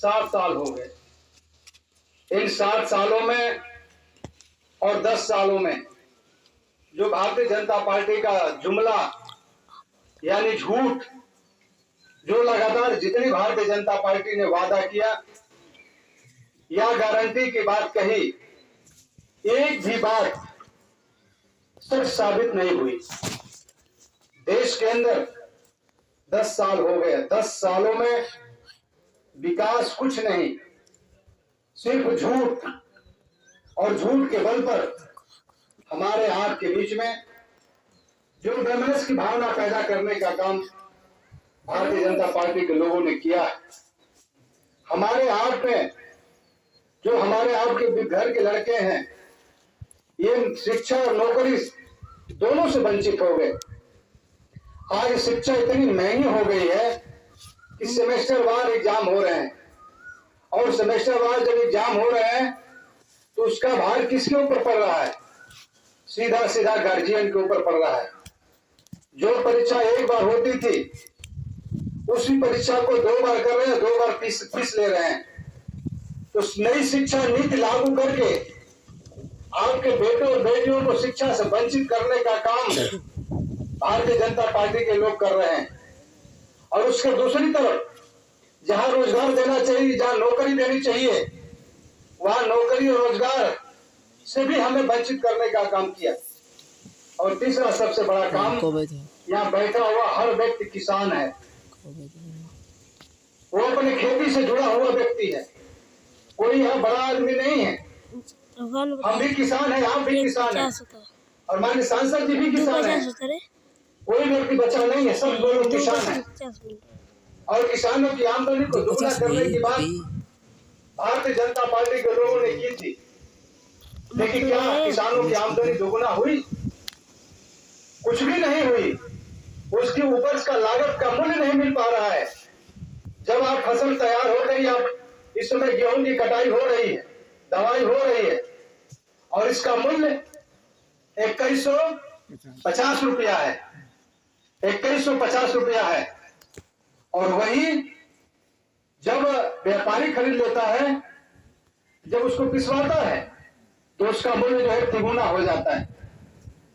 60 साल हो गए। इन 60 सालों में और 10 सालों में जो भारतीय जनता पार्टी का जुमला यानी झूठ, जो लगातार जितनी भारतीय जनता पार्टी ने वादा किया या गारंटी की बात कही, एक भी बात सच साबित नहीं हुई। देश के अंदर 10 साल हो गए, 10 सालों में विकास कुछ नहीं, सिर्फ झूठ और झूठ के बल पर हमारे आप के बीच में जो डरनेस की भावना पैदा करने का काम भारतीय जनता पार्टी के लोगों ने किया है। हमारे आप में जो हमारे आप के घर के लड़के हैं, ये शिक्षा और नौकरी दोनों से वंचित हो गए। आज शिक्षा इतनी महंगी हो गई है कि सेमेस्टर वार एग्जाम हो रहे हैं, और सेमेस्टर वार जब एग्जाम हो रहे हैं तो उसका भार किसके ऊपर पड़ रहा है? सीधा सीधा गार्जियन के ऊपर पड़ रहा है। जो परीक्षा एक बार होती थी उसी परीक्षा को 2 बार कर रहे हैं, 2 बार फीस ले रहे हैं। तो नई शिक्षा नीति लागू करके आपके बेटों और बेटियों को शिक्षा से वंचित करने का काम भारतीय जनता पार्टी के लोग कर रहे हैं। और उसके दूसरी तरफ जहां रोजगार देना चाहिए, जहां नौकरी देनी चाहिए, वहां नौकरी और रोजगार से भी हमें वंचित करने का काम किया। और तीसरा सबसे बड़ा काम, यहाँ बैठा हुआ हर व्यक्ति किसान है, वो अपने खेती से जुड़ा हुआ व्यक्ति है, कोई यहाँ बड़ा आदमी नहीं है। हम भी किसान है, आप भी किसान है, और माननीय सांसद जी भी किसान है। कोई व्यक्ति बचा नहीं है, सब लोग किसान है। और किसानों की आमदनी को दोगुना करने की बात भारतीय जनता पार्टी के लोगों ने की थी, लेकिन क्या किसानों की आमदनी दोगुना हुई? कुछ भी नहीं हुई। उसकी उपज का लागत का मूल्य नहीं मिल पा रहा है। जब आप फसल तैयार हो गई, आप इस समय गेहूं की कटाई हो रही है, दवाई हो रही है, और इसका मूल्य 2150 रुपया है, 2150 रुपया है। और वही जब व्यापारी खरीद लेता है, जब उसको पिसवाता है, तो उसका मूल्य जो है तिगुना हो जाता है।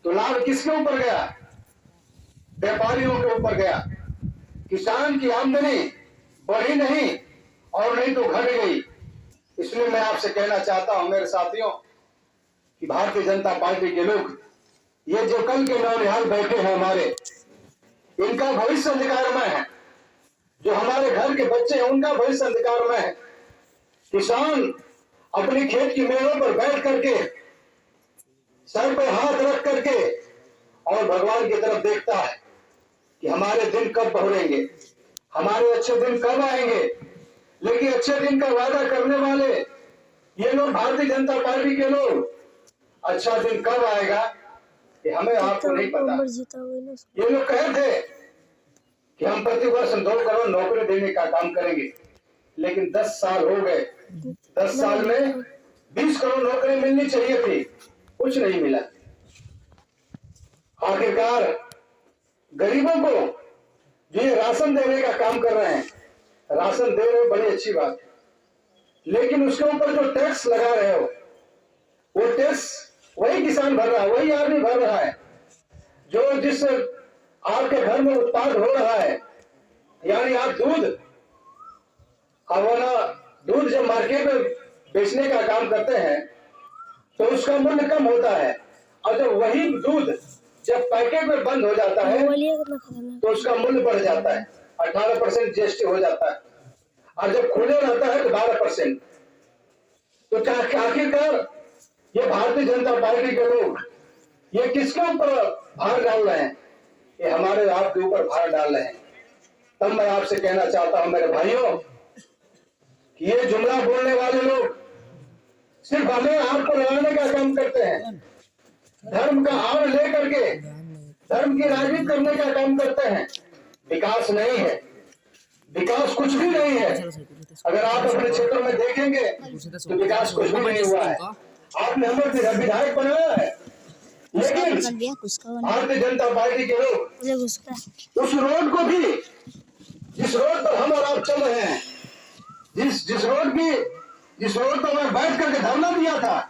तो लाभ किसके ऊपर गया? व्यापारियों के ऊपर गया। किसान की आमदनी बढ़ी नहीं और नहीं तो घट गई। इसलिए मैं आपसे कहना चाहता हूं मेरे साथियों कि भारतीय जनता पार्टी के लोग, ये जो कल के नौनिहाल बैठे हैं हमारे, इनका भविष्य अंधकारमय है। जो हमारे घर के बच्चे हैं उनका भविष्य अंधकारमय है। किसान अपनी खेत की मेड़ों पर बैठ करके, सर पर हाथ रख करके और भगवान की तरफ देखता है कि हमारे दिन कब बहुरेंगे, हमारे अच्छे दिन कब आएंगे। लेकिन अच्छे दिन का वादा करने वाले ये लोग, भारतीय जनता पार्टी के लोग, अच्छा दिन कब आएगा कि हमें आपको नहीं पता। ये लोग कहे थे कि हम प्रतिवर्ष 2 करोड़ नौकरी देने का काम करेंगे, लेकिन 10 साल हो गए। 10 साल में 20 करोड़ नौकरी मिलनी चाहिए थी, कुछ नहीं मिला। आखिरकार गरीबों को जो ये राशन देने का काम कर रहे हैं, राशन दे रहे हो, बड़ी अच्छी बात है, लेकिन उसके ऊपर जो टैक्स लगा रहे हो, वो टैक्स वही किसान भर रहा है, वही आदमी भर रहा है जो जिस आपके घर में उत्पाद हो रहा है। यानी आप दूध जब मार्केट में बेचने का काम करते हैं तो उसका मूल्य कम होता है, और जब वही दूध जब पैकेट में बंद हो जाता है तो उसका मूल्य बढ़ जाता है, 18% जीएसटी हो जाता है, और जब खुले रहता है तो 12%। तो आखिरकार ये भारतीय जनता पार्टी के लोग ये किसके ऊपर भार डाल रहे हैं? ये हमारे आपके ऊपर भार डाल रहे हैं। तब मैं आपसे कहना चाहता हूं मेरे भाइयों कि ये जुमला बोलने वाले लोग सिर्फ हमें आपको लगाने का काम करते हैं, धर्म का आड़ लेकर के धर्म की राजनीति करने का काम करते हैं। विकास नहीं है, विकास कुछ भी नहीं है। अगर आप अपने क्षेत्र में देखेंगे तो विकास कुछ भी नहीं हुआ है। आपने हमें विधायक बनाया है, लेकिन भारतीय जनता पार्टी के लोग उस रोड को भी, जिस रोड पर हम और आप चल रहे हैं, जिस रोड पर मैं बैठ करके धरना दिया था,